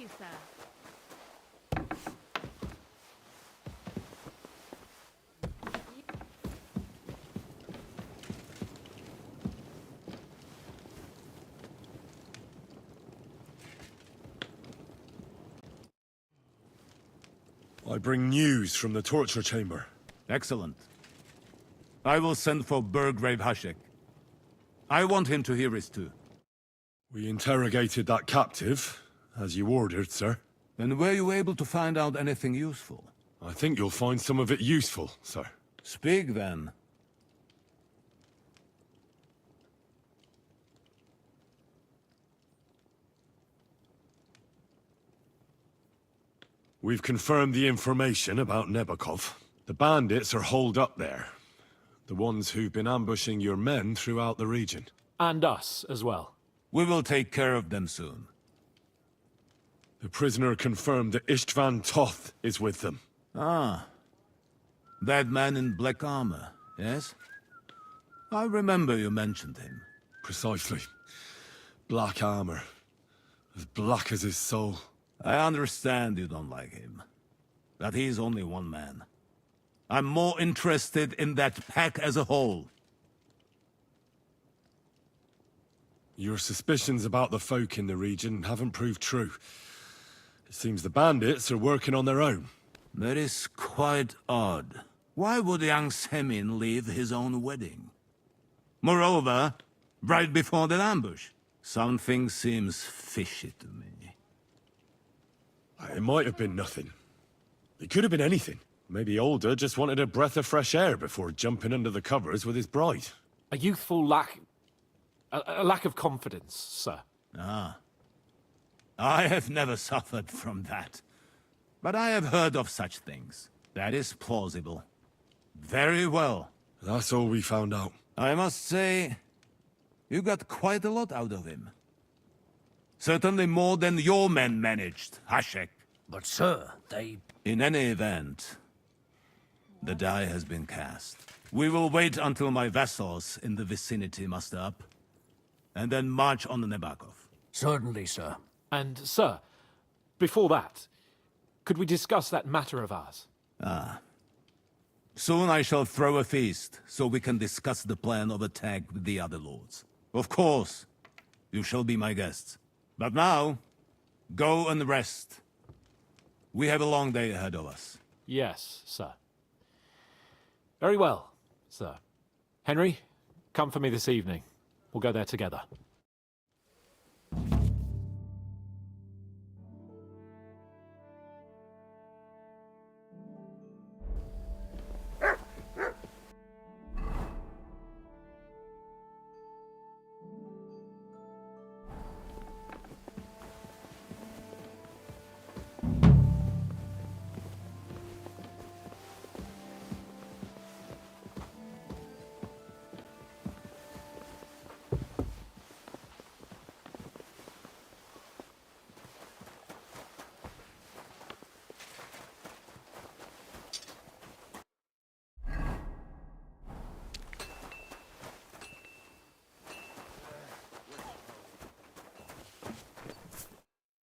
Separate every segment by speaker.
Speaker 1: you, sir.
Speaker 2: I bring news from the torture chamber.
Speaker 3: Excellent. I will send for Burgrave Hashek. I want him to hear it too.
Speaker 2: We interrogated that captive, as you ordered, sir.
Speaker 3: And were you able to find out anything useful?
Speaker 2: I think you'll find some of it useful, sir.
Speaker 3: Speak then.
Speaker 2: We've confirmed the information about Nebakov. The bandits are holed up there. The ones who've been ambushing your men throughout the region.
Speaker 4: And us as well.
Speaker 3: We will take care of them soon.
Speaker 2: The prisoner confirmed that Istvan Toth is with them.
Speaker 3: Ah. That man in black armor, yes? I remember you mentioned him.
Speaker 2: Precisely. Black armor. As black as his soul.
Speaker 3: I understand you don't like him. But he's only one man. I'm more interested in that pack as a whole.
Speaker 2: Your suspicions about the folk in the region haven't proved true. It seems the bandits are working on their own.
Speaker 3: That is quite odd. Why would young Semin leave his own wedding? Moreover, right before that ambush. Something seems fishy to me.
Speaker 2: It might have been nothing. It could have been anything. Maybe Older just wanted a breath of fresh air before jumping under the covers with his bride.
Speaker 4: A youthful lack... a lack of confidence, sir.
Speaker 3: Ah. I have never suffered from that. But I have heard of such things. That is plausible. Very well.
Speaker 2: That's all we found out.
Speaker 3: I must say, you got quite a lot out of him. Certainly more than your men managed, Hashek.
Speaker 5: But sir, they...
Speaker 3: In any event, the die has been cast. We will wait until my vassals in the vicinity muster up, and then march on the Nebakov.
Speaker 5: Certainly, sir.
Speaker 4: And, sir, before that, could we discuss that matter of ours?
Speaker 3: Soon I shall throw a feast, so we can discuss the plan of attack with the other lords. Of course, you shall be my guests. But now, go and rest. We have a long day ahead of us.
Speaker 4: Yes, sir. Very well, sir. Henry, come for me this evening. We'll go there together.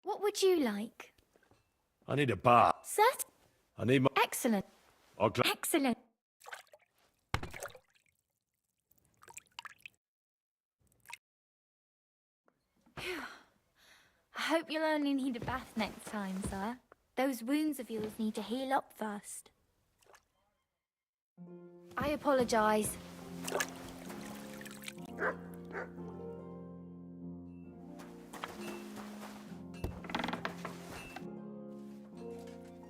Speaker 6: What would you like?
Speaker 2: I need a bath.
Speaker 6: Cert?
Speaker 2: I need my...
Speaker 6: Excellent. Excellent. I hope you'll only need a bath next time, sir. Those wounds of yours need to heal up first. I apologize.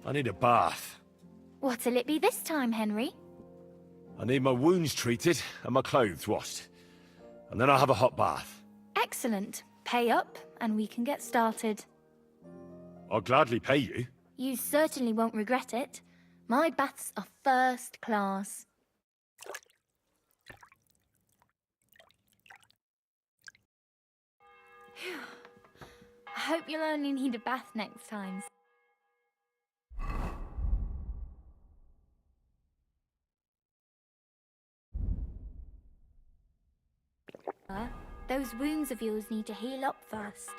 Speaker 2: I need a bath.
Speaker 6: What'll it be this time, Henry?
Speaker 2: I need my wounds treated and my clothes washed. And then I'll have a hot bath.
Speaker 6: Excellent. Pay up, and we can get started.
Speaker 2: I'll gladly pay you.
Speaker 6: You certainly won't regret it. My baths are first class. I hope you'll only need a bath next time. Those wounds of yours need to heal up first.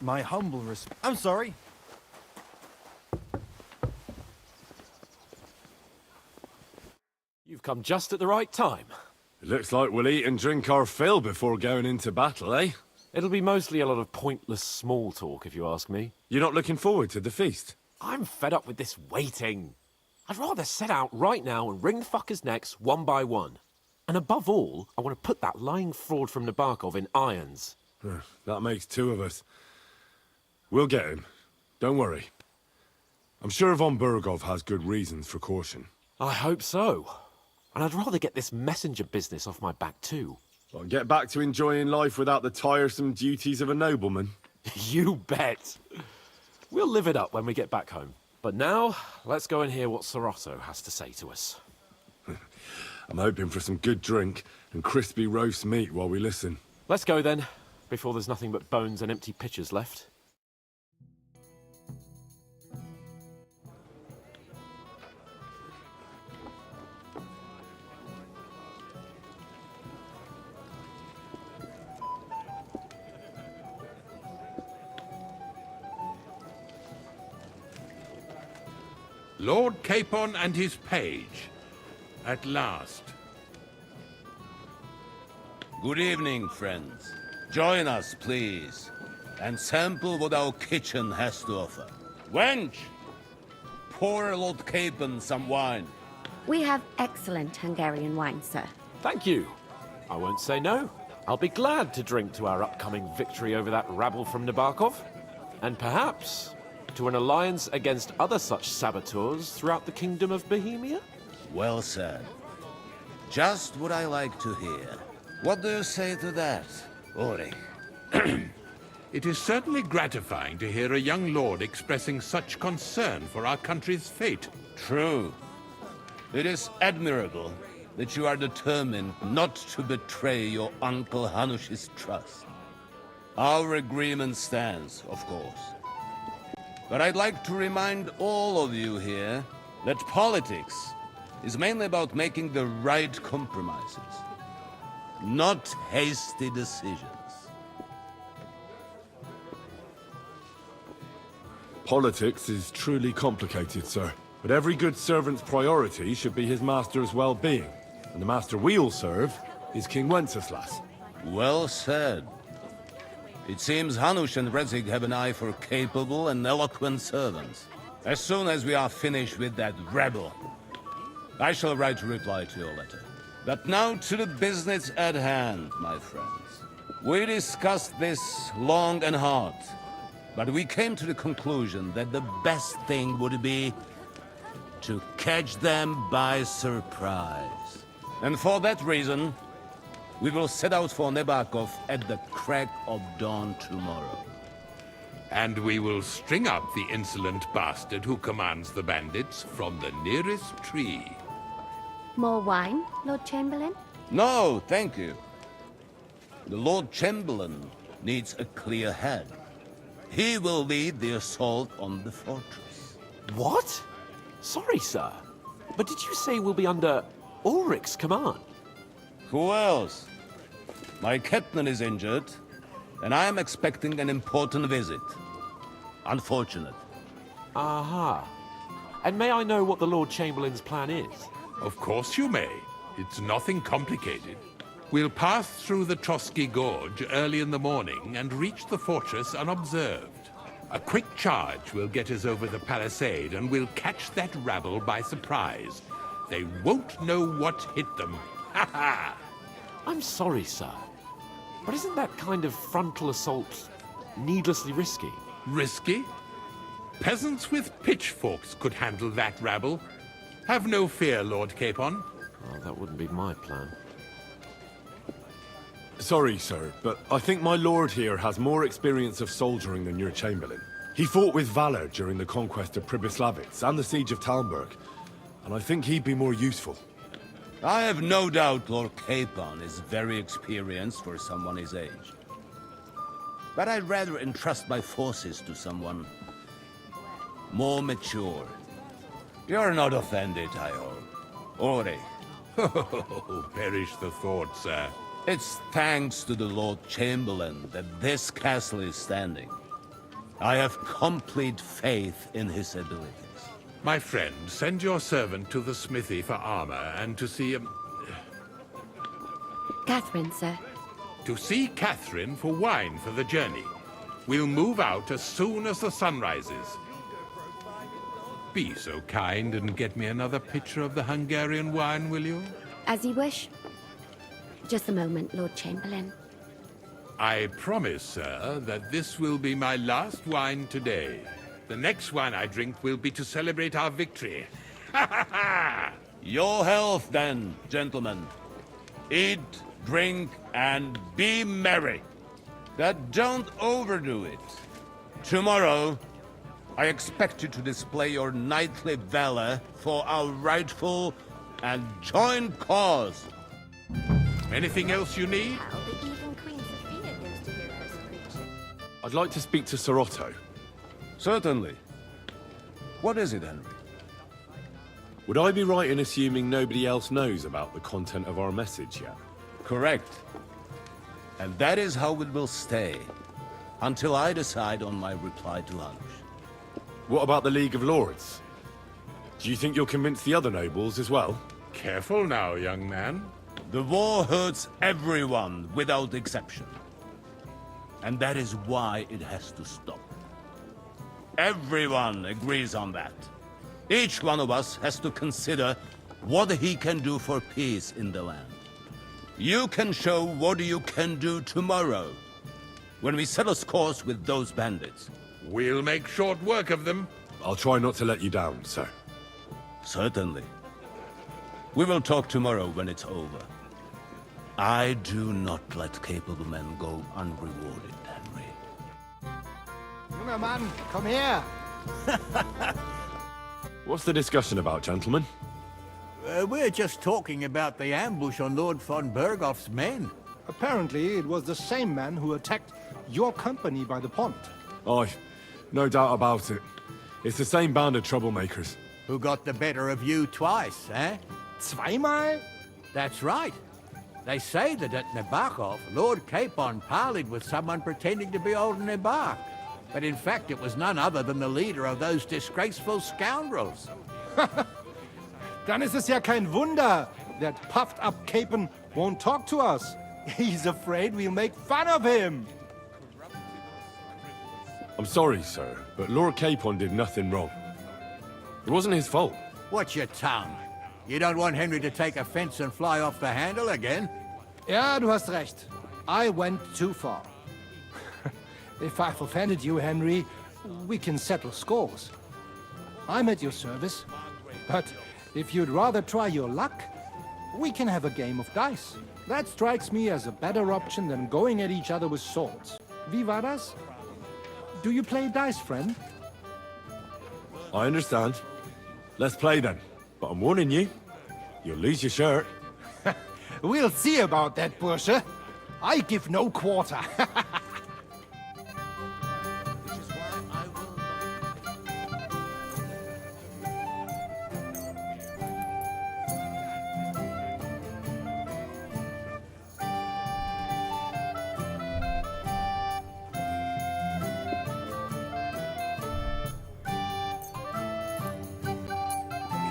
Speaker 1: My I'm sorry.
Speaker 4: You've come just at the right time.
Speaker 2: It looks like we'll eat and drink our fill before going into battle, eh?
Speaker 4: It'll be mostly a lot of pointless small talk, if you ask me.
Speaker 2: You're not looking forward to the feast?
Speaker 4: I'm fed up with this waiting. I'd rather set out right now and wring the fuckers' necks one by one. And above all, I want to put that lying fraud from Nabokov in irons.
Speaker 2: That makes two of us. We'll get him. Don't worry. I'm sure von Burgov has good reasons for caution.
Speaker 4: I hope so. And I'd rather get this messenger business off my back too.
Speaker 2: Well, get back to enjoying life without the tiresome duties of a nobleman.
Speaker 4: You bet. We'll live it up when we get back home. But now, let's go and hear what Sorotto has to say to us.
Speaker 2: I'm hoping for some good drink and crispy roast meat while we listen.
Speaker 4: Let's go then, before there's nothing but bones and empty pitchers left.
Speaker 7: Lord Capon and his page. At last.
Speaker 3: Good evening, friends. Join us, please, and sample what our kitchen has to offer. Wench, pour Lord Capon some wine.
Speaker 8: We have excellent Hungarian wine, sir.
Speaker 4: Thank you. I won't say no. I'll be glad to drink to our upcoming victory over that rabble from Nabokov. And perhaps to an alliance against other such saboteurs throughout the Kingdom of Bohemia?
Speaker 3: Well said. Just what I like to hear. What do you say to that, Ulrich?
Speaker 7: It is certainly gratifying to hear a young lord expressing such concern for our country's fate.
Speaker 3: True. It is admirable that you are determined not to betray your Uncle Hanush's trust. Our agreement stands, of course. But I'd like to remind all of you here that politics is mainly about making the right compromises, not hasty decisions.
Speaker 2: Politics is truly complicated, sir. But every good servant's priority should be his master's well-being. And the master we'll serve is King Wenceslas.
Speaker 3: Well said. It seems Hanush and Rezig have an eye for capable and eloquent servants. As soon as we are finished with that rebel, I shall write a reply to your letter. But now to the business at hand, my friends. We discussed this long and hard, but we came to the conclusion that the best thing would be to catch them by surprise. And for that reason, we will set out for Nabokov at the crack of dawn tomorrow.
Speaker 7: And we will string up the insolent bastard who commands the bandits from the nearest tree.
Speaker 8: More wine, Lord Chamberlain?
Speaker 3: No, thank you. The Lord Chamberlain needs a clear head. He will lead the assault on the fortress.
Speaker 4: What? Sorry, sir. But did you say we'll be under Ulrich's command?
Speaker 3: Who else? My captain is injured, and I am expecting an important visit. Unfortunate.
Speaker 4: Aha. And may I know what the Lord Chamberlain's plan is?
Speaker 7: Of course you may. It's nothing complicated. We'll pass through the Trotsky Gorge early in the morning and reach the fortress unobserved. A quick charge will get us over the palisade and we'll catch that rabble by surprise. They won't know what hit them. Ha ha!
Speaker 4: I'm sorry, sir. But isn't that kind of frontal assault needlessly risky?
Speaker 7: Risky? Peasants with pitchforks could handle that rabble. Have no fear, Lord Capon.
Speaker 4: Well, that wouldn't be my plan.
Speaker 2: Sorry, sir, but I think my lord here has more experience of soldiering than your chamberlain. He fought with valor during the conquest of Pribyslavitz and the siege of Talmberg, and I think he'd be more useful.
Speaker 3: I have no doubt Lord Capon is very experienced for someone his age. But I'd rather entrust my forces to someone more mature. You're not offended, I hope. Ori,
Speaker 7: Oh, perish the thought, sir.
Speaker 3: it's thanks to the Lord Chamberlain that this castle is standing. I have complete faith in his abilities.
Speaker 7: My friend, send your servant to the smithy for armor and to see
Speaker 8: Catherine, sir.
Speaker 7: to see Catherine for wine for the journey. We'll move out as soon as the sun rises. Be so kind and get me another pitcher of the Hungarian wine, will you?
Speaker 8: As you wish. Just a moment, Lord Chamberlain.
Speaker 7: I promise, sir, that this will be my last wine today. The next wine I drink will be to celebrate our victory. Ha ha ha!
Speaker 3: Your health, then, gentlemen. Eat, drink, and be merry. But don't overdo it. Tomorrow, I expect you to display your knightly valor for our rightful and joint cause.
Speaker 7: Anything else you need?
Speaker 6: How the even Queen Sophia goes to hear her screech.
Speaker 2: I'd like to speak to Sir Otto.
Speaker 3: Certainly. What is it, Henry?
Speaker 2: Would I be right in assuming nobody else knows about the content of our message yet?
Speaker 3: Correct. And that is how it will stay, until I decide on my reply to lunch.
Speaker 2: What about the League of Lords? Do you think you'll convince the other nobles as well?
Speaker 7: Careful now, young man.
Speaker 3: The war hurts everyone without exception. And that is why it has to stop. Everyone agrees on that. Each one of us has to consider what he can do for peace in the land. You can show what you can do tomorrow, when we set us course with those bandits.
Speaker 7: We'll make short work of them.
Speaker 2: I'll try not to let you down, sir.
Speaker 3: Certainly. We will talk tomorrow when it's over. I do not let capable men go unrewarded, Henry.
Speaker 1: Junger Mann, komm her!
Speaker 2: What's the discussion about, gentlemen?
Speaker 5: We're just talking about the ambush on Lord von Bergoff's men.
Speaker 1: Apparently, it was the same man who attacked your company by the pond.
Speaker 2: Aye, no doubt about it. It's the same band of troublemakers.
Speaker 5: Who got the better of you twice, eh?
Speaker 1: Zweimal?
Speaker 5: That's right. They say that at Nabokov, Lord Capon parleyed with someone pretending to be old Nabark. But in fact, it was none other than the leader of those disgraceful scoundrels.
Speaker 1: Dann ist es ja kein Wunder that puffed-up Capon won't talk to us. He's afraid we'll make fun of him.
Speaker 2: I'm sorry, sir, but Lord Capon did nothing wrong. It wasn't his fault.
Speaker 5: Watch your tongue. You don't want Henry to take offense and fly off the handle again?
Speaker 1: Ja, du hast recht. I went too far. If I've offended you, Henry, we can settle scores. I'm at your service. But if you'd rather try your luck, we can have a game of dice. That strikes me as a better option than going at each other with swords. Wie war das? Do you play dice, friend?
Speaker 2: I understand. Let's play then. But I'm warning you, you'll lose your shirt.
Speaker 1: We'll see about that, Bursche. I give no quarter.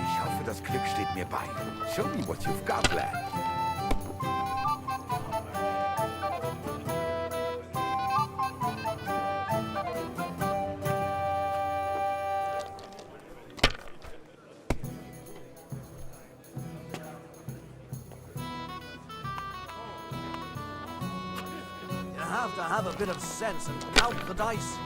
Speaker 9: Ich hoffe, das Glück steht mir bei. Show me what you've got, lad.
Speaker 5: You have to have a bit of sense and count the dice.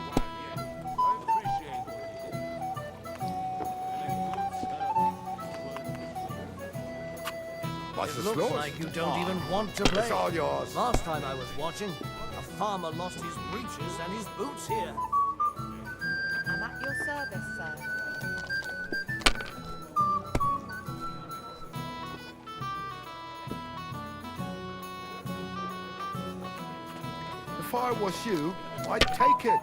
Speaker 9: Was ist
Speaker 5: Looks
Speaker 9: los?
Speaker 5: like you don't even want to play.
Speaker 9: It's all yours.
Speaker 5: Last time I was watching, a farmer lost his breeches and his boots here.
Speaker 6: I'm at your service, sir.
Speaker 9: If I was you, I'd take it.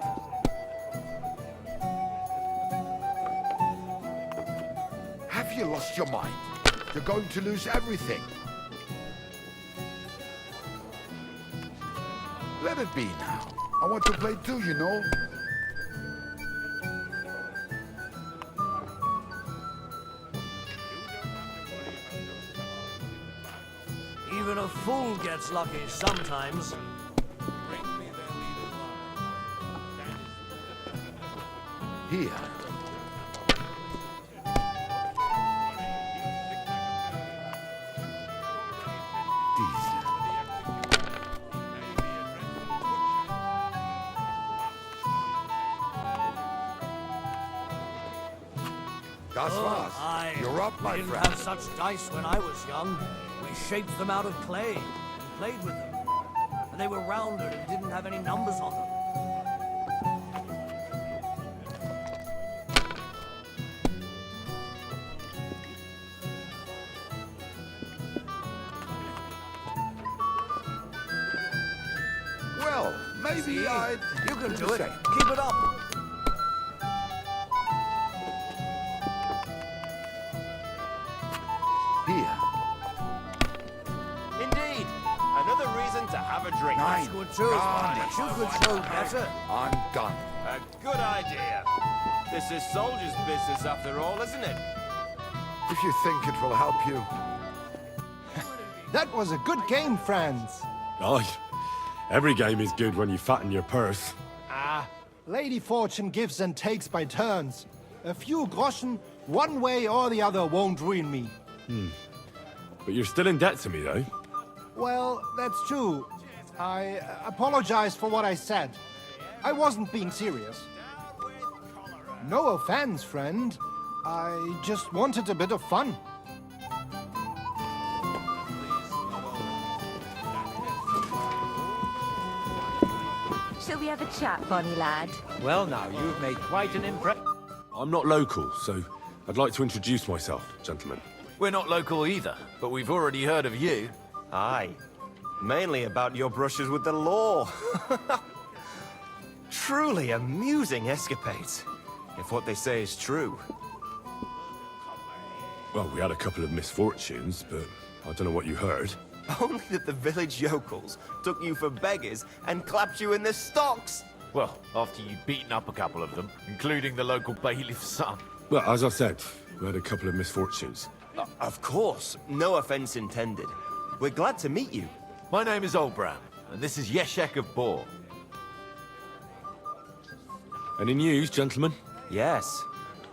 Speaker 9: Have you lost your mind? You're going to lose everything. Let it be now. I want to play too, you know.
Speaker 10: Even a fool gets lucky sometimes.
Speaker 9: Here. Das war's. You're up, my
Speaker 10: didn't
Speaker 9: friend.
Speaker 10: have such dice when I was young. We shaped them out of clay and played with them. And they were rounder and didn't have any numbers on them.
Speaker 9: Well, maybe I'd...
Speaker 10: You can do
Speaker 9: the
Speaker 10: it.
Speaker 9: same.
Speaker 10: Keep it up.
Speaker 9: Here.
Speaker 11: Indeed. Another reason to have a drink.
Speaker 9: Nine.
Speaker 10: Good too, but you could throw better.
Speaker 9: I'm done.
Speaker 11: A good idea. This is soldiers' business after all, isn't it?
Speaker 9: If you think it will help you.
Speaker 1: That was a good game, friends.
Speaker 2: Aye. Every game is good when you fatten your purse.
Speaker 1: Lady Fortune gives and takes by turns. A few groschen, one way or the other, won't ruin me.
Speaker 2: But you're still in debt to me, though.
Speaker 1: Well, that's true. I apologize for what I said. I wasn't being serious. No offense, friend. I just wanted a bit of fun.
Speaker 12: Shall we have a chat, Bonnie lad?
Speaker 13: Well now, you've made quite an impression.
Speaker 2: I'm not local, so I'd like to introduce myself, gentlemen.
Speaker 11: We're not local either, but we've already heard of you. Aye. Mainly about your brushes with the law. Truly amusing escapades, if what they say is true.
Speaker 2: Well, we had a couple of misfortunes, but I don't know what you heard.
Speaker 11: Only that the village yokels took you for beggars and clapped you in the stocks.
Speaker 4: Well, after you'd beaten up a couple of them, including the local bailiff's son.
Speaker 2: Well, as I said, we had a couple of misfortunes.
Speaker 11: Of course, no offense intended. We're glad to meet you.
Speaker 4: My name is Olbram, and this is Yeshek of Bor.
Speaker 2: Any news, gentlemen?
Speaker 11: Yes,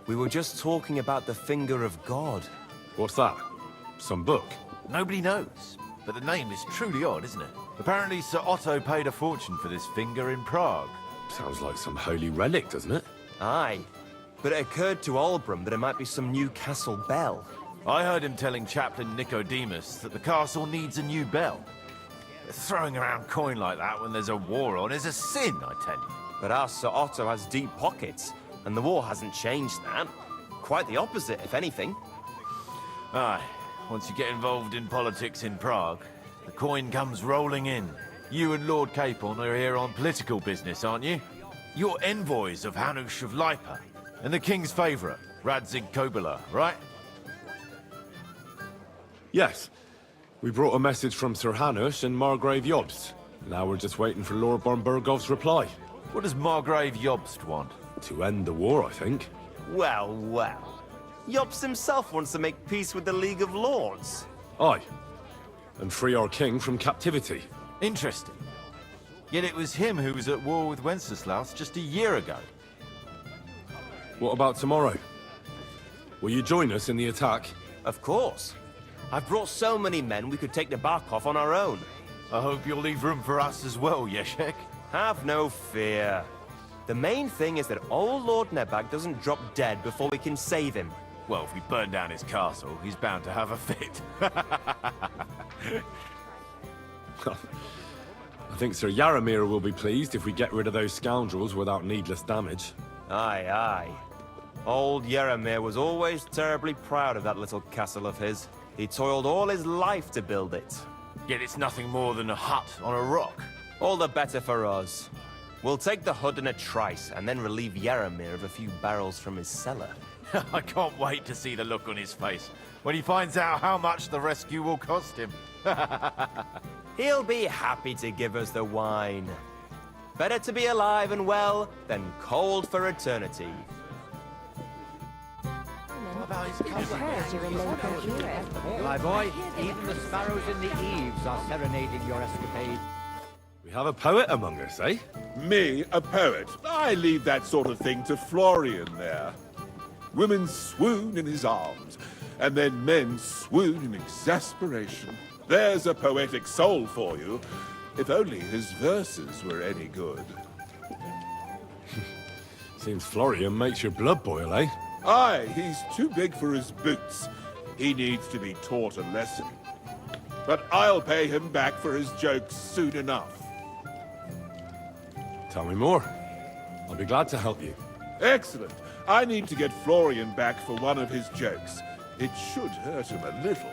Speaker 11: we were just talking about the finger of God.
Speaker 2: What's that? Some book?
Speaker 4: Nobody knows, but the name is truly odd, isn't it? Apparently Sir Otto paid a fortune for this finger in Prague.
Speaker 2: Sounds like some holy relic, doesn't it?
Speaker 11: Aye, but it occurred to Olbram that it might be some new castle bell.
Speaker 4: I heard him telling Chaplain Nicodemus that the castle needs a new bell. Throwing around coin like that when there's a war on is a sin, I tell you.
Speaker 11: But our Sir Otto has deep pockets, and the war hasn't changed that. Quite the opposite, if anything.
Speaker 4: Aye, once you get involved in politics in Prague, the coin comes rolling in. You and Lord Capon are here on political business, aren't you? You're envoys of Hanush of Lipa, and the king's favourite, Radzig Kobyla, right?
Speaker 2: Yes. We brought a message from Sir Hanush and Margrave Jobst. Now we're just waiting for Lord Bornbergov's reply.
Speaker 4: What does Margrave Jobst want?
Speaker 2: To end the war, I think.
Speaker 11: Well, well. Jobst himself wants to make peace with the League of Lords.
Speaker 2: Aye. And free our king from captivity.
Speaker 4: Interesting. Yet it was him who was at war with Wenceslaus just a year ago.
Speaker 2: What about tomorrow? Will you join us in the attack?
Speaker 11: Of course. I've brought so many men we could take the Barkov on our own.
Speaker 4: I hope you'll leave room for us as well, Yeshek.
Speaker 11: Have no fear. The main thing is that old Lord Nebag doesn't drop dead before we can save him.
Speaker 4: Well, if we burn down his castle, he's bound to have a fit.
Speaker 2: I think Sir Yaramir will be pleased if we get rid of those scoundrels without needless damage.
Speaker 11: Aye, aye. Old Yaramir was always terribly proud of that little castle of his. He toiled all his life to build it.
Speaker 4: Yet it's nothing more than a hut on a rock.
Speaker 11: All the better for us. We'll take the hut in a trice and then relieve Yaramir of a few barrels from his cellar.
Speaker 4: I can't wait to see the look on his face when he finds out how much the rescue will cost him.
Speaker 11: He'll be happy to give us the wine. Better to be alive and well than cold for eternity.
Speaker 4: What about his
Speaker 12: Heard you're a local hero.
Speaker 13: My boy, even the sparrows in the eaves are serenading your escapade.
Speaker 2: We have a poet among us, eh?
Speaker 14: Me, a poet? I leave that sort of thing to Florian there. Women swoon in his arms, and then men swoon in exasperation. There's a poetic soul for you. If only his verses were any good.
Speaker 2: Seems Florian makes your blood boil, eh?
Speaker 14: Aye, he's too big for his boots. He needs to be taught a lesson. But I'll pay him back for his jokes soon enough.
Speaker 2: Tell me more. I'll be glad to help you.
Speaker 14: Excellent. I need to get Florian back for one of his jokes. It should hurt him a little.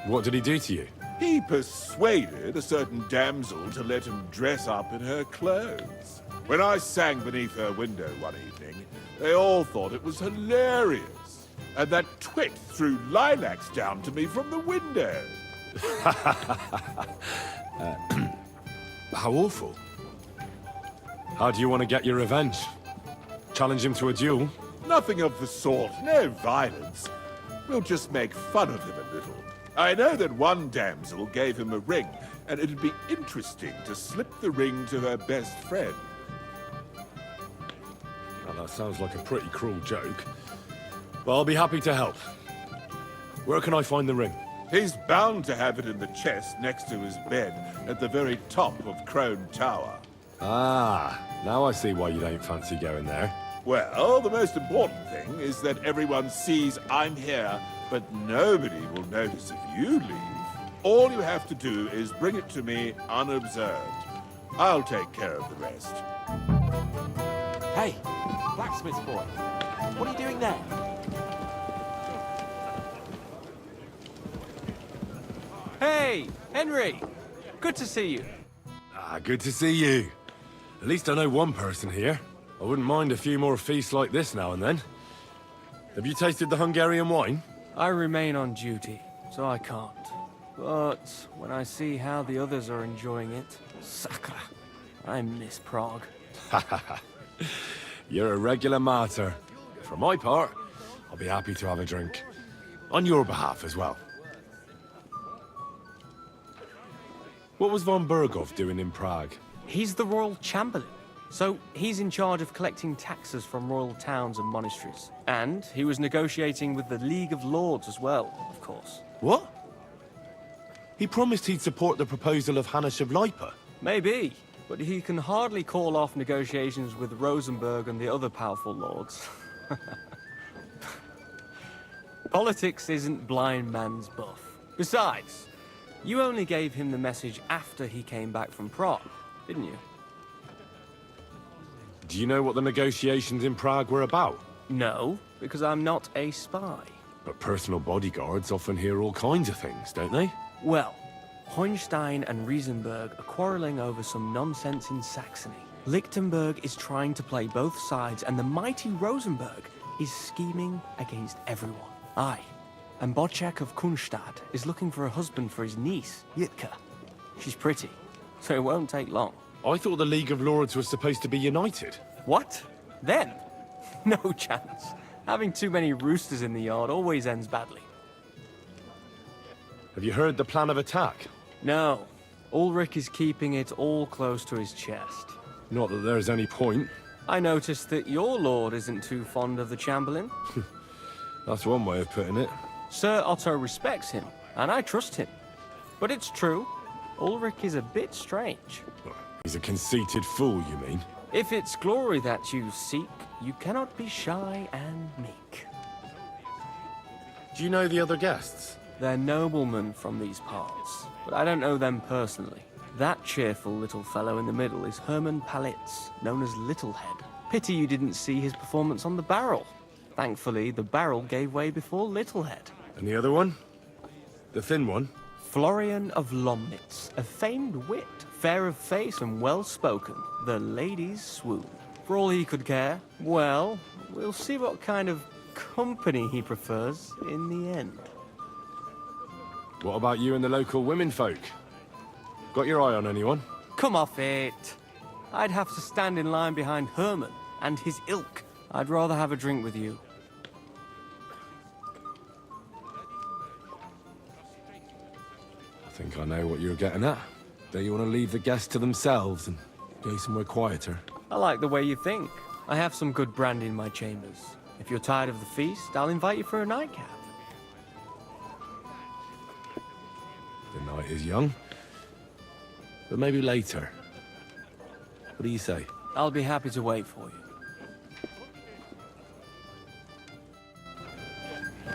Speaker 2: What did he do to you?
Speaker 14: He persuaded a certain damsel to let him dress up in her clothes. When I sang beneath her window one evening, they all thought it was hilarious. And that twit threw lilacs down to me from the window.
Speaker 2: How awful. How do you want to get your revenge? Challenge him to a duel?
Speaker 14: Nothing of the sort. No violence. We'll just make fun of him a little. I know that one damsel gave him a ring, and it'd be interesting to slip the ring to her best friend.
Speaker 2: Well, that sounds like a pretty cruel joke. Well, I'll be happy to help. Where can I find the ring?
Speaker 14: He's bound to have it in the chest next to his bed at the very top of Crone Tower.
Speaker 2: Ah, now I see why you don't fancy going there.
Speaker 14: Well, the most important thing is that everyone sees I'm here, but nobody will notice if you leave. All you have to do is bring it to me unobserved. I'll take care of the rest.
Speaker 4: Hey, blacksmith boy. What are you doing there?
Speaker 10: Hey, Henry! Good to see you.
Speaker 2: Ah, good to see you. At least I know one person here. I wouldn't mind a few more feasts like this now and then. Have you tasted the Hungarian wine?
Speaker 10: I remain on duty, so I can't. But when I see how the others are enjoying it, sacre, I miss Prague.
Speaker 2: You're a regular martyr. For my part, I'll be happy to have a drink. On your behalf as well. What was von Berghoff doing in Prague?
Speaker 10: He's the royal chamberlain, so he's in charge of collecting taxes from royal towns and monasteries. And he was negotiating with the League of Lords as well, of course.
Speaker 2: What? He promised he'd support the proposal of Hannes of Lipa.
Speaker 10: Maybe, but he can hardly call off negotiations with Rosenberg and the other powerful lords. Politics isn't blind man's buff. Besides, you only gave him the message after he came back from Prague, didn't you?
Speaker 2: Do you know what the negotiations in Prague were about?
Speaker 10: No, because I'm not a spy.
Speaker 2: But personal bodyguards often hear all kinds of things, don't they?
Speaker 10: Well, Hohenstein and Riesenberg are quarreling over some nonsense in Saxony. Lichtenberg is trying to play both sides, and the mighty Rosenberg is scheming against everyone. Aye, and Bocek of Kunstadt is looking for a husband for his niece, Yitka. She's pretty, so it won't take long.
Speaker 2: I thought the League of Lords was supposed to be united.
Speaker 10: What? Then? No chance. Having too many roosters in the yard always ends badly.
Speaker 2: Have you heard the plan of attack?
Speaker 10: No. Ulrich is keeping it all close to his chest.
Speaker 2: Not that there's any point.
Speaker 10: I noticed that your lord isn't too fond of the Chamberlain.
Speaker 2: That's one way of putting it.
Speaker 10: Sir Otto respects him, and I trust him. But it's true, Ulrich is a bit strange.
Speaker 2: He's a conceited fool, you mean?
Speaker 10: If it's glory that you seek, you cannot be shy and meek.
Speaker 2: Do you know the other guests?
Speaker 10: They're noblemen from these parts, but I don't know them personally. That cheerful little fellow in the middle is Hermann Palitz, known as Littlehead. Pity you didn't see his performance on the barrel. Thankfully, the barrel gave way before Littlehead.
Speaker 2: And the other one? The thin one?
Speaker 10: Florian of Lomnitz, a famed wit, fair of face and well-spoken. The ladies swoon. For all he could care, well, we'll see what kind of company he prefers in the end.
Speaker 2: What about you and the local women folk? Got your eye on anyone?
Speaker 10: Come off it. I'd have to stand in line behind Herman and his ilk. I'd rather have a drink with you.
Speaker 2: think I know what you're getting at. Don't you want to leave the guests to themselves and go somewhere quieter?
Speaker 10: I like the way you think. I have some good brandy in my chambers. If you're tired of the feast, I'll invite you for a nightcap.
Speaker 2: The night is young. But maybe later. What do you say?
Speaker 10: I'll be happy to wait for you.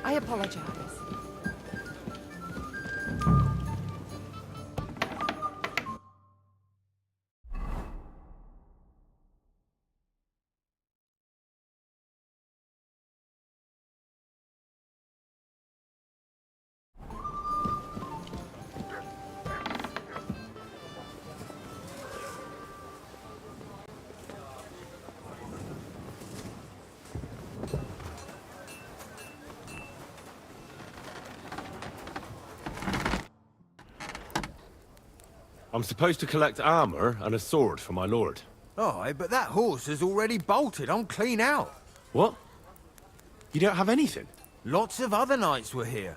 Speaker 12: I apologize.
Speaker 2: I'm supposed to collect armor and a sword for my lord.
Speaker 5: Aye, but that horse has already bolted. I'm clean out.
Speaker 2: What? You don't have anything?
Speaker 5: Lots of other knights were here.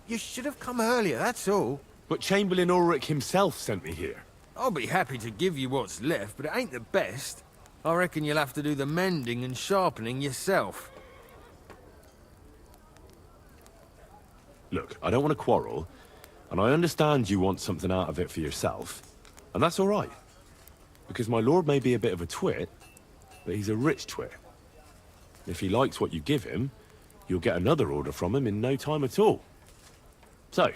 Speaker 5: You should have come earlier, that's all.
Speaker 2: But Chamberlain Ulrich himself sent me here.
Speaker 5: I'll be happy to give you what's left, but it ain't the best. I reckon you'll have to do the mending and sharpening yourself.
Speaker 2: Look, I don't want to quarrel, and I understand you want something out of it for yourself, and that's all right. Because my lord may be a bit of a twit, but he's a rich twit. If he likes what you give him, you'll get another order from him in no time at all. So,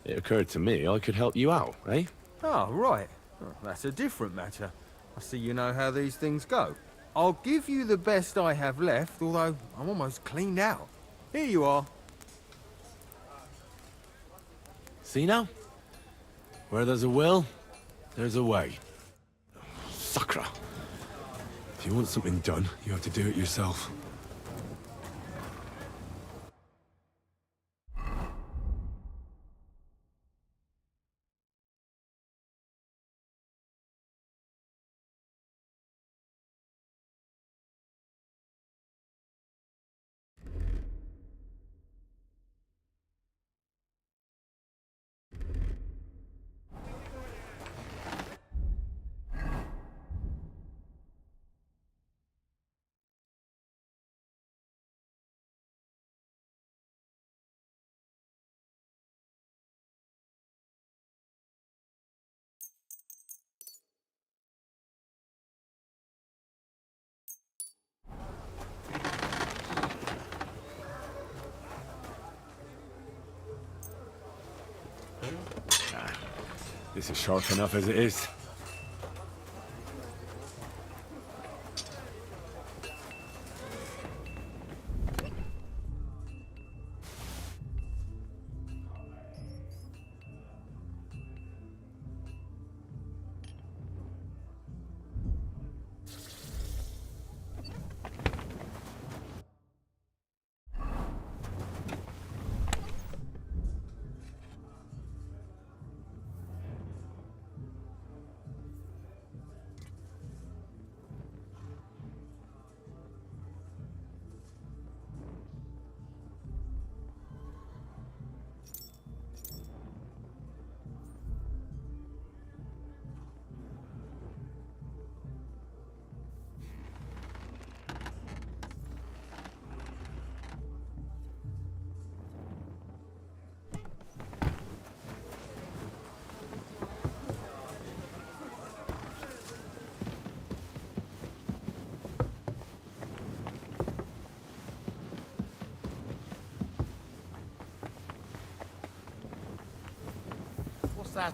Speaker 2: it occurred to me I could help you out, eh?
Speaker 5: Oh, right. Oh, that's a different matter. I see you know how these things go. I'll give you the best I have left, although I'm almost cleaned out. Here you are.
Speaker 2: See now? Where there's a will, there's a way. Sacra. If you want something done, you have to do it yourself. This is sharp enough as it is.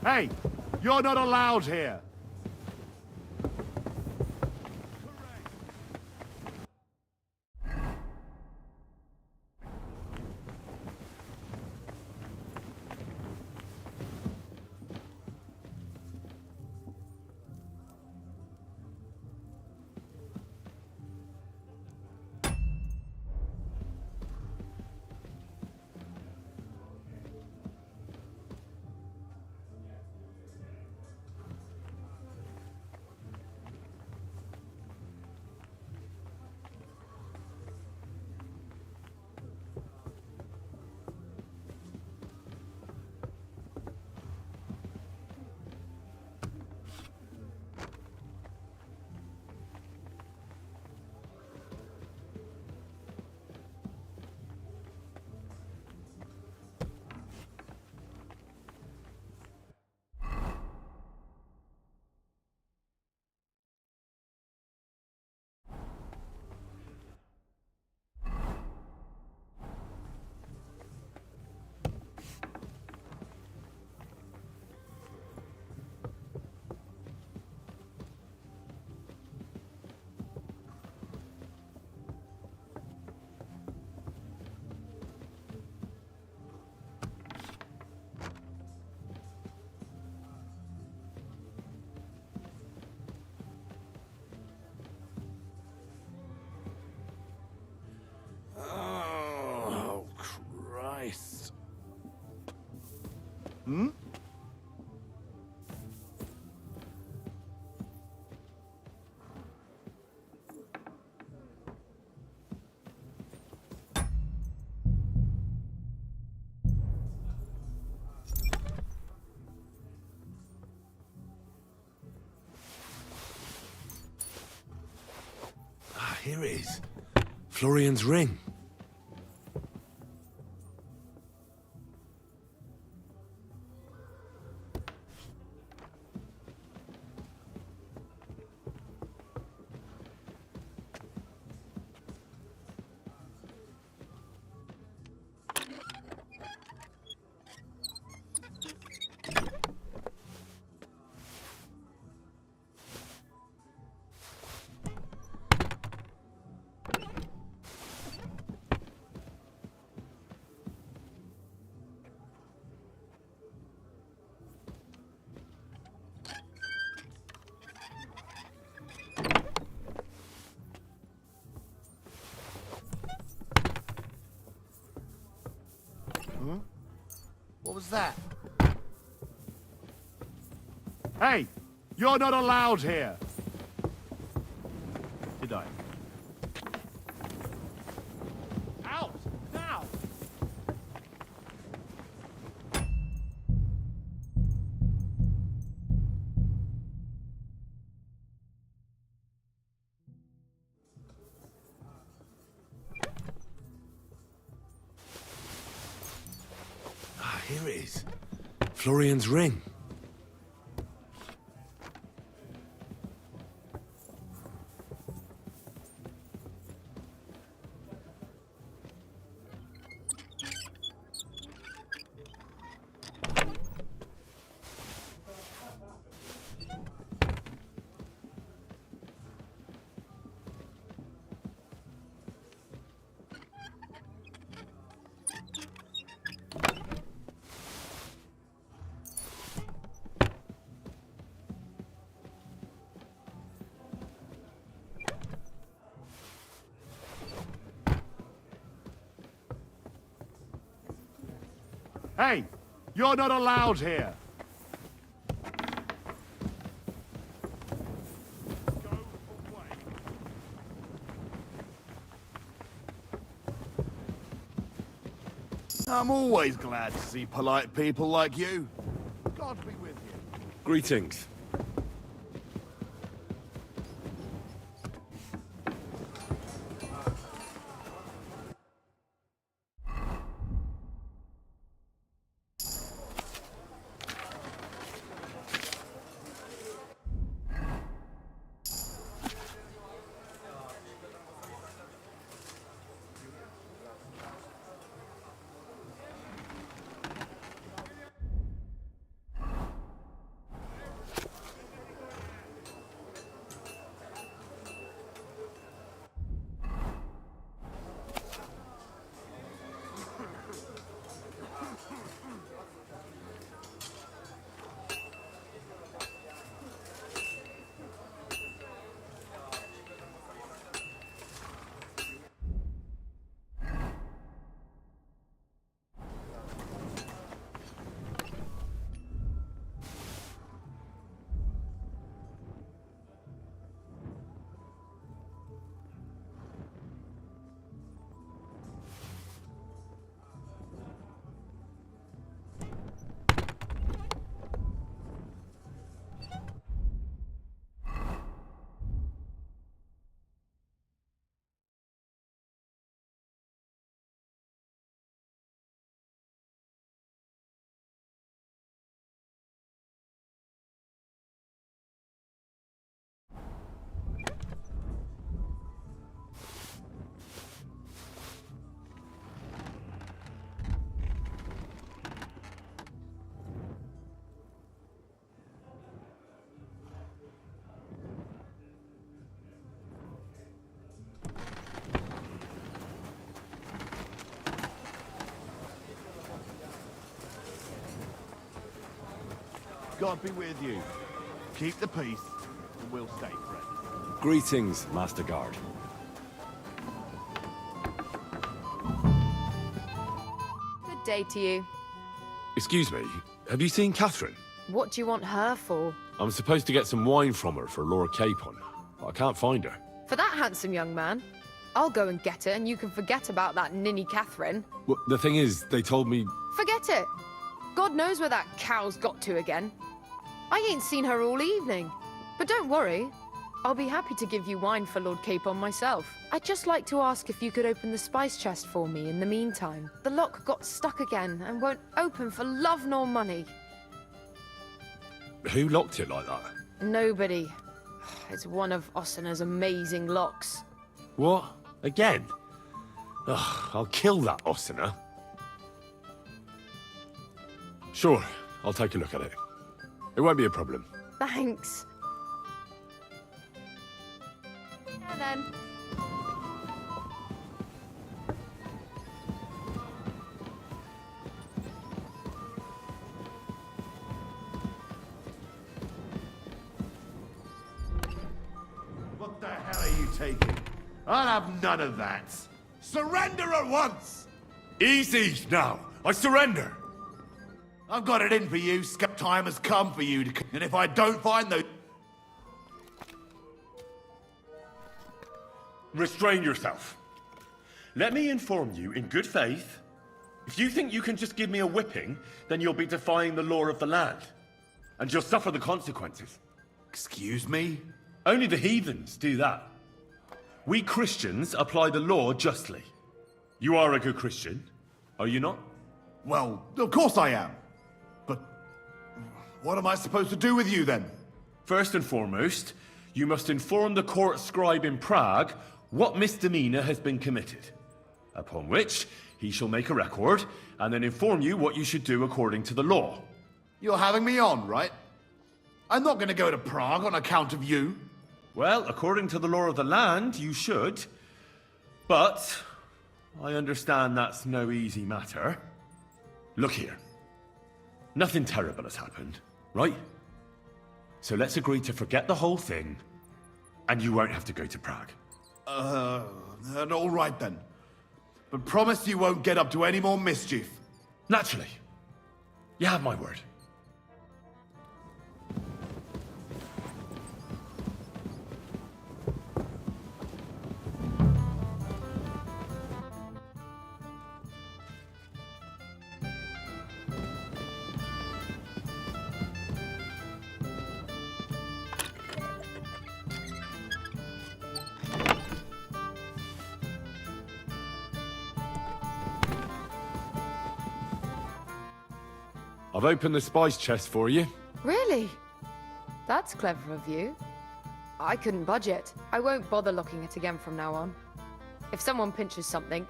Speaker 15: Hey, you're not allowed here. Hmm?
Speaker 2: Ah, here it is. Florian's ring.
Speaker 15: What was that? Hey! You're not allowed here! Did I? Out! Now!
Speaker 2: Ah, here it is. Florian's ring.
Speaker 15: Hey! You're not allowed here! I'm always glad to see polite people like you. God be with you.
Speaker 2: Greetings.
Speaker 15: God be with you. Keep the peace, and we'll stay friends.
Speaker 2: Greetings, Master Guard.
Speaker 16: Good day to you.
Speaker 2: Excuse me, Have you seen Catherine?
Speaker 16: What do you want her for?
Speaker 2: I'm supposed to get some wine from her for Lord Capon. I can't find her.
Speaker 16: For that handsome young man? I'll go and get her, and you can forget about that ninny Catherine.
Speaker 2: Well, the thing is, they told me...
Speaker 16: Forget it! God knows where that cow's got to again. I ain't seen her all evening. But don't worry. I'll be happy to give you wine for Lord Capon myself. I'd just like to ask if you could open the spice chest for me in the meantime. The lock got stuck again and won't open for love nor money.
Speaker 2: Who locked it like that?
Speaker 16: Nobody. It's one of Ossina's amazing locks.
Speaker 2: What? Again? Ugh, I'll kill that Ossina. Sure, I'll take a look at it. It won't be a problem.
Speaker 16: Thanks. And then...
Speaker 15: What the hell are you taking? I'll have none of that. Surrender at once!
Speaker 2: Easy now! I surrender!
Speaker 15: I've got it in for you. Time has come for you to... And if I don't find those...
Speaker 2: Restrain yourself. Let me inform you in good faith. If you think you can just give me a whipping, then you'll be defying the law of the land. And you'll suffer the consequences.
Speaker 15: Excuse me?
Speaker 2: Only the heathens do that. We Christians apply the law justly. You are a good Christian, are you not?
Speaker 15: Well, of course I am. But what am I supposed to do with you then?
Speaker 2: First and foremost, you must inform the court scribe in Prague what misdemeanor has been committed. Upon which, he shall make a record, and then inform you what you should do according to the law.
Speaker 15: You're having me on, right? I'm not going to go to Prague on account of you.
Speaker 2: Well, according to the law of the land, you should. But I understand that's no easy matter. Look here. Nothing terrible has happened, right? So let's agree to forget the whole thing, and you won't have to go to Prague.
Speaker 15: All right then. But promise you won't get up to any more mischief.
Speaker 2: Naturally. You have my word. I've opened the spice chest for you.
Speaker 16: Really? That's clever of you. I couldn't budge it. I won't bother locking it again from now on. If someone pinches something,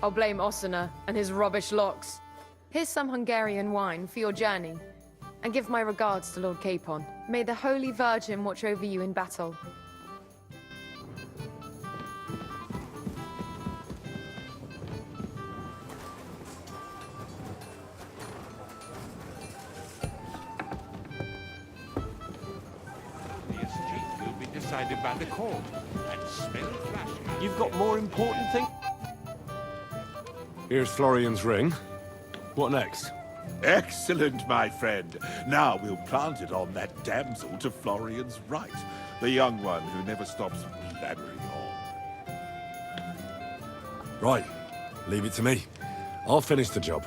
Speaker 16: I'll blame Ossina and his rubbish locks. Here's some Hungarian wine for your journey. And give my regards to Lord Capon. May the Holy Virgin watch over you in battle.
Speaker 7: Decided by the court and smell flash.
Speaker 4: You've got more important things?
Speaker 2: Here's Florian's ring. What next?
Speaker 14: Excellent, my friend. Now we'll plant it on that damsel to Florian's right. The young one who never stops blabbering on.
Speaker 2: Right. Leave it to me. I'll finish the job.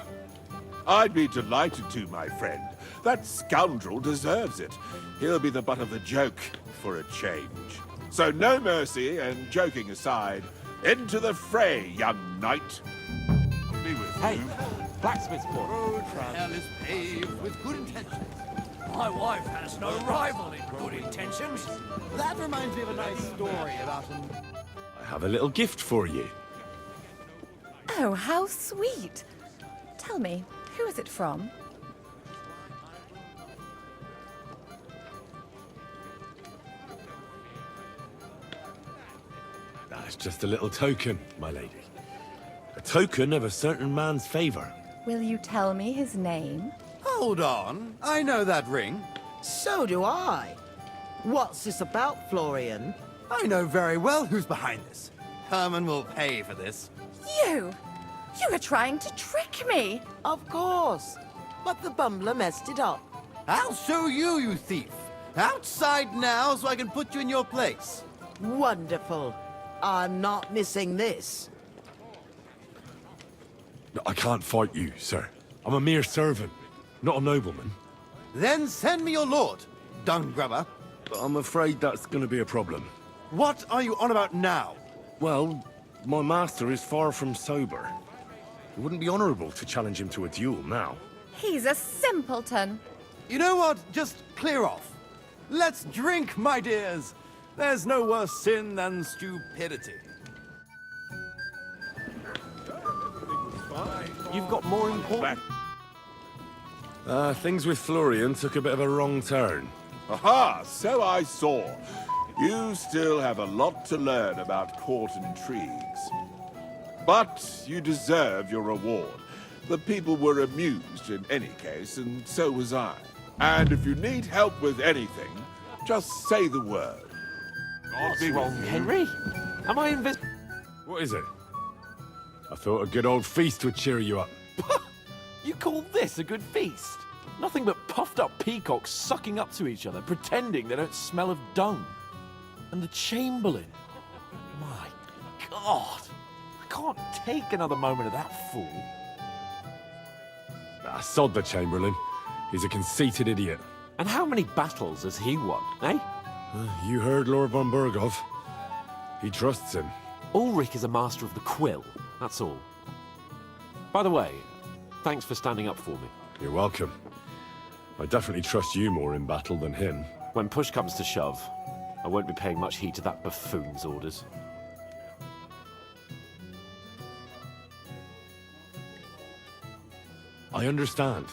Speaker 14: I'd be delighted to, my friend. That scoundrel deserves it. He'll be the butt of the joke for a change. So no mercy, and joking aside, into the fray, young knight.
Speaker 15: Be with
Speaker 4: Hey,
Speaker 15: you.
Speaker 4: blacksmith's boy.
Speaker 15: Road hell is paved with good intentions.
Speaker 13: My wife has no rival in good intentions. That reminds me of a nice story about an...
Speaker 2: I have a little gift for you.
Speaker 12: Oh, how sweet. Tell me, who is it from?
Speaker 2: That's just a little token, my lady. A token of a certain man's favor.
Speaker 12: Will you tell me his name?
Speaker 13: Hold on. I know that ring. So do I. What's this about, Florian? I know very well who's behind this. Herman will pay for this.
Speaker 12: You! You are trying to trick me!
Speaker 13: Of course. but the bumbler messed it up. I'll show you, you thief. Outside now so I can put you in your place.
Speaker 17: Wonderful. I'm not missing this.
Speaker 2: No, I can't fight you, sir. I'm a mere servant, not a nobleman.
Speaker 13: Then send me your lord, dung grubber.
Speaker 2: But I'm afraid that's going to be a problem.
Speaker 13: What are you on about now?
Speaker 2: Well, my master is far from sober. It wouldn't be honorable to challenge him to a duel now.
Speaker 12: He's a simpleton.
Speaker 13: You know what? Just clear off. Let's drink, my dears. There's no worse sin than stupidity.
Speaker 4: You've got more important...
Speaker 2: Things with Florian took a bit of a wrong turn.
Speaker 14: Aha, so I saw. You still have a lot to learn about court intrigues. But you deserve your reward. The people were amused in any case, and so was I. And if you need help with anything, just say the word.
Speaker 4: What's wrong, Henry? Am I invisible?
Speaker 2: What is it? I thought a good old feast would cheer you up.
Speaker 4: You call this a good feast? Nothing but puffed up peacocks sucking up to each other, pretending they don't smell of dung. And the Chamberlain. My God. I can't take another moment of that fool.
Speaker 2: Sod the Chamberlain. He's a conceited idiot.
Speaker 4: And how many battles has he won, eh?
Speaker 2: You heard Lord von Burgov. He trusts him.
Speaker 4: Ulrich is a master of the quill, that's all. By the way, thanks for standing up for me.
Speaker 2: You're welcome. I definitely trust you more in battle than him.
Speaker 4: When push comes to shove, I won't be paying much heed to that buffoon's orders.
Speaker 2: I understand.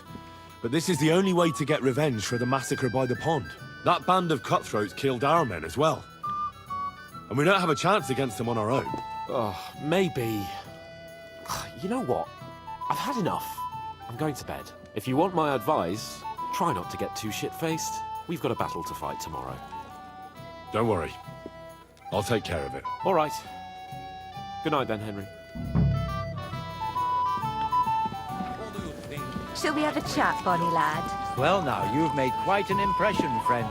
Speaker 2: But this is the only way to get revenge for the massacre by the pond. That band of cutthroats killed our men as well. And we don't have a chance against them on our own.
Speaker 4: Oh, maybe... You know what? I've had enough. I'm going to bed. If you want my advice, try not to get too shit-faced. We've got a battle to fight tomorrow.
Speaker 2: Don't worry. I'll take care of it.
Speaker 4: All right. Good night then, Henry.
Speaker 18: Shall we have a chat, bonny lad?
Speaker 5: Well now, you've made quite an impression, friend.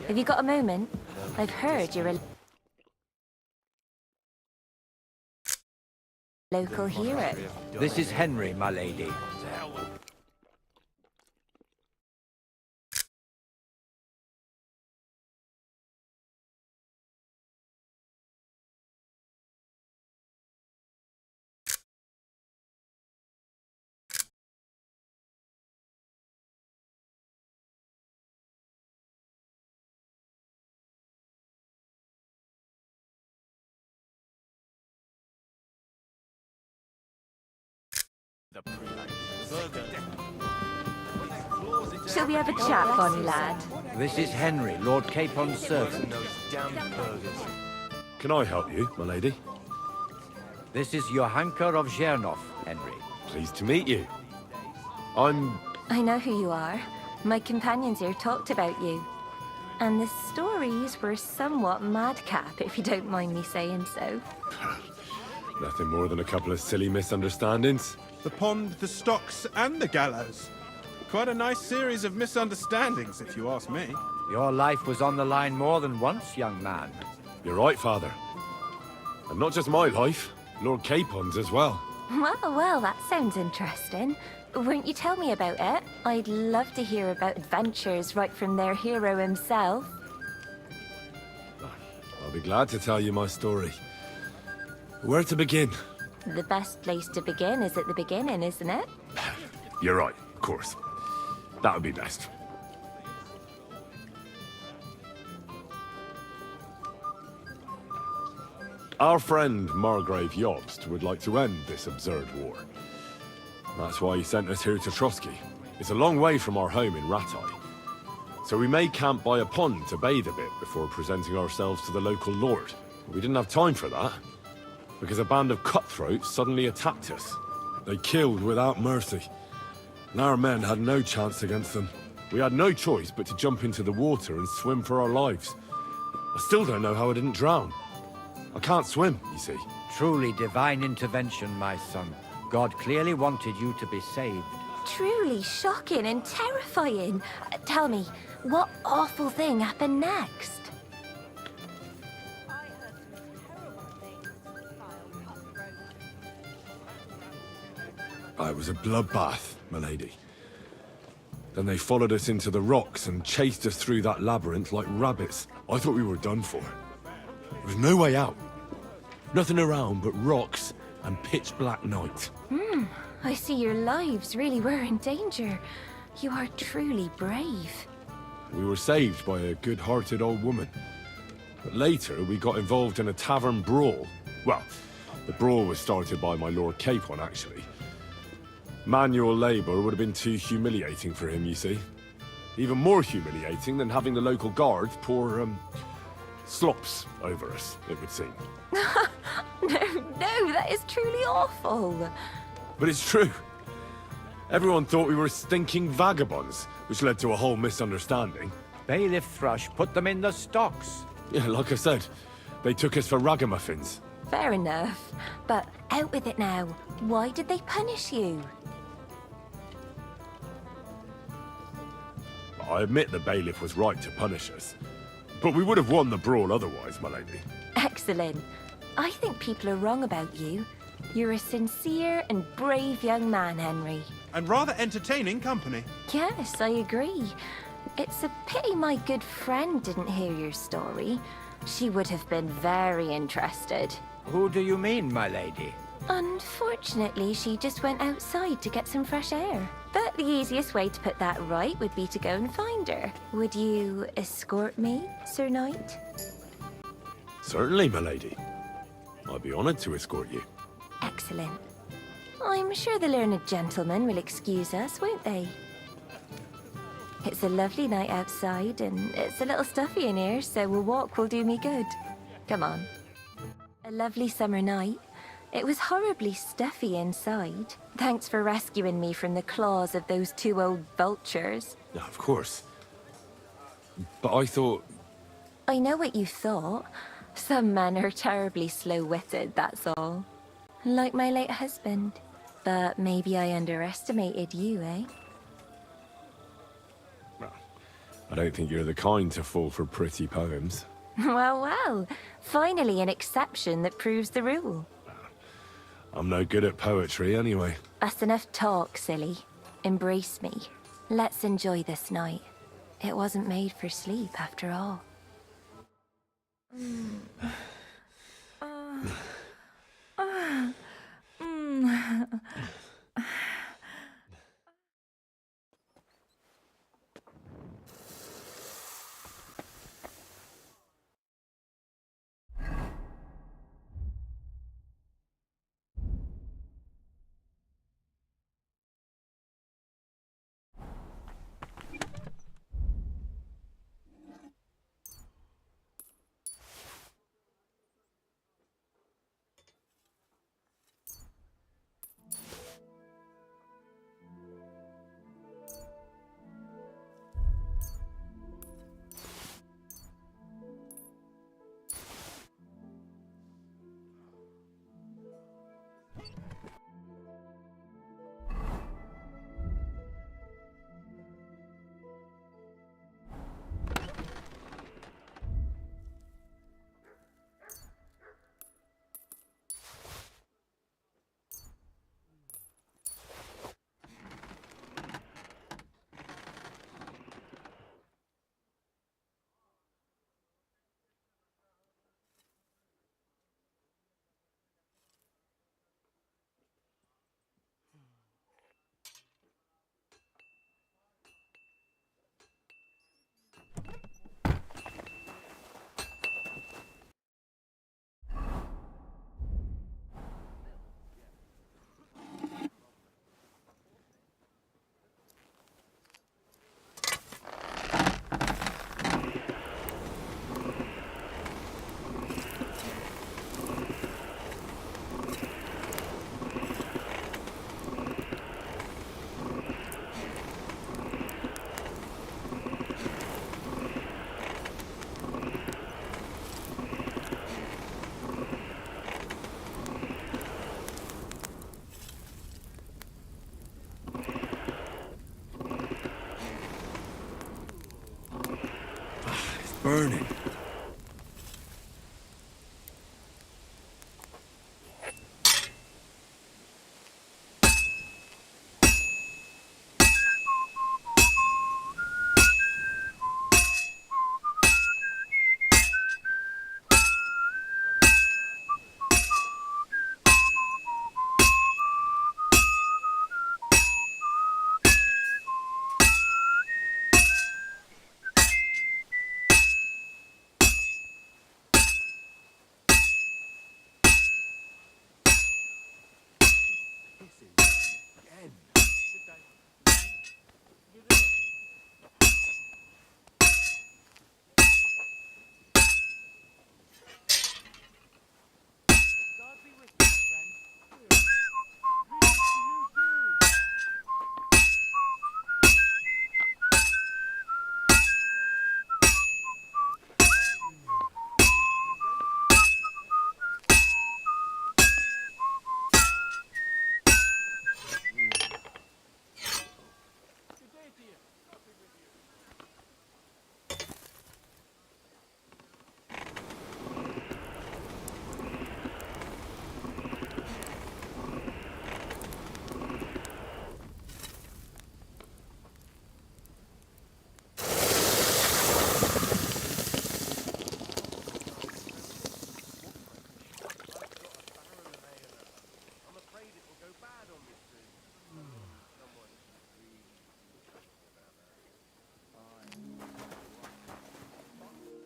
Speaker 18: Have you got a moment? I've heard you're a local hero.
Speaker 5: This is Henry, my lady.
Speaker 18: Shall we have a chat, bonny lad?
Speaker 5: This is Henry, Lord Capon's servant.
Speaker 2: Can I help you, my lady?
Speaker 5: This is Johanka of Zhernov, Henry.
Speaker 2: Pleased to meet you.
Speaker 18: I know who you are. My companions here talked about you. And the stories were somewhat madcap, if you don't mind me saying so.
Speaker 2: Nothing more than a couple of silly misunderstandings.
Speaker 19: The pond, the stocks, and the gallows. Quite a nice series of misunderstandings, if you ask me.
Speaker 5: Your life was on the line more than once, young man.
Speaker 2: You're right, Father. And not just my life, Lord Capon's as well.
Speaker 18: Well, that sounds interesting. Won't you tell me about it? I'd love to hear about adventures right from their hero himself.
Speaker 2: I'll be glad to tell you my story. Where to begin?
Speaker 18: The best place to begin is at the beginning, isn't it?
Speaker 2: You're right, of course. That would be best. Our friend Margrave Jobst would like to end this absurd war. That's why he sent us here to Trotsky. It's a long way from our home in Ratai. So we made camp by a pond to bathe a bit before presenting ourselves to the local lord. We didn't have time for that, because a band of cutthroats suddenly attacked us. They killed without mercy, and our men had no chance against them. We had no choice but to jump into the water and swim for our lives. I still don't know how I didn't drown. I can't swim, you see.
Speaker 5: Truly divine intervention, my son.
Speaker 20: God clearly wanted you to be saved.
Speaker 18: Truly shocking and terrifying. Tell me, what awful thing happened next?
Speaker 2: It was a bloodbath, milady. Then they followed us into the rocks and chased us through that labyrinth like rabbits. I thought we were done for. There was no way out. Nothing around but rocks and pitch-black night.
Speaker 18: I see your lives really were in danger. You are truly brave.
Speaker 2: We were saved by a good-hearted old woman. But later, we got involved in a tavern brawl. Well, the brawl was started by my Lord Capon, actually. Manual labor would have been too humiliating for him, you see. Even more humiliating than having the local guards pour, slops over us, it would seem.
Speaker 18: No, that is truly awful.
Speaker 2: But it's true. Everyone thought we were stinking vagabonds, which led to a whole misunderstanding.
Speaker 20: Bailiff Thrush put them in the stocks.
Speaker 2: Yeah, like I said, they took us for ragamuffins.
Speaker 18: Fair enough. But out with it now. Why did they punish you?
Speaker 2: I admit the bailiff was right to punish us. But we would have won the brawl otherwise, my lady.
Speaker 18: Excellent. I think people are wrong about you. You're a sincere and brave young man, Henry.
Speaker 19: And rather entertaining company.
Speaker 18: Yes, I agree. It's a pity my good friend didn't hear your story. She would have been very interested.
Speaker 20: Who do you mean, my lady?
Speaker 18: Unfortunately, she just went outside to get some fresh air. But the easiest way to put that right would be to go and find her. Would you escort me, Sir Knight?
Speaker 2: Certainly, my lady. I'd be honored to escort you.
Speaker 18: Excellent. I'm sure the learned gentlemen will excuse us, won't they? It's a lovely night outside, and it's a little stuffy in here, so a walk will do me good. Come on. A lovely summer night. It was horribly stuffy inside. Thanks for rescuing me from the claws of those two old vultures.
Speaker 2: Yeah, of course. But I thought...
Speaker 18: I know what you thought. Some men are terribly slow-witted, that's all. Like my late husband. But maybe I underestimated you, eh?
Speaker 2: I don't think you're the kind to fall for pretty poems.
Speaker 18: Well, well. Finally an exception that proves the rule.
Speaker 2: I'm no good at poetry anyway.
Speaker 18: That's enough talk, silly. Embrace me. Let's enjoy this night. It wasn't made for sleep, after all.
Speaker 2: burning.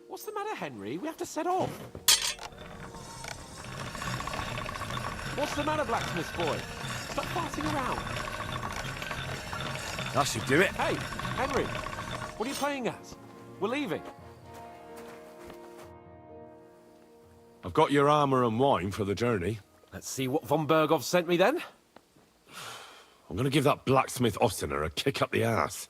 Speaker 4: What's the matter, Henry? We have to set off. What's the matter, blacksmith boy? Stop farting around.
Speaker 2: That should do it.
Speaker 4: Hey, Henry, what are you playing at? We're leaving.
Speaker 2: I've got your armor and wine for the journey.
Speaker 4: Let's see what von Berghoff sent me then.
Speaker 2: I'm gonna give that blacksmith Ostener a kick up the ass.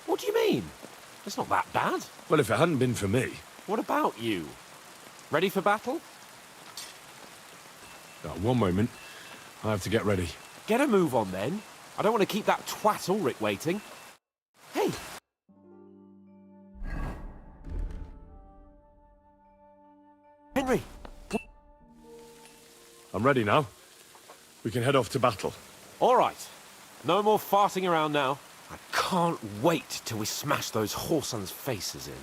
Speaker 4: What do you mean? It's not that bad.
Speaker 2: Well, if it hadn't been for me...
Speaker 4: What about you? Ready for battle?
Speaker 2: One moment. I have to get ready.
Speaker 4: Get a move on, then. I don't want to keep that twat Ulrich waiting. Hey! Henry!
Speaker 2: I'm ready now. We can head off to battle.
Speaker 4: All right. No more farting around now. I can't wait till we smash those whoresons' faces in.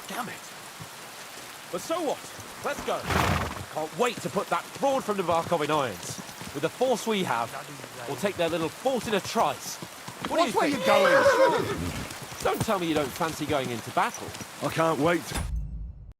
Speaker 4: Damn it. But so what? Let's go. Can't wait to put that fraud from Nabokov in irons. With the force we have, we'll take their little fort in a trice. What do you think?
Speaker 9: Where you going?
Speaker 4: Don't tell me you don't fancy going into battle.
Speaker 2: I can't wait.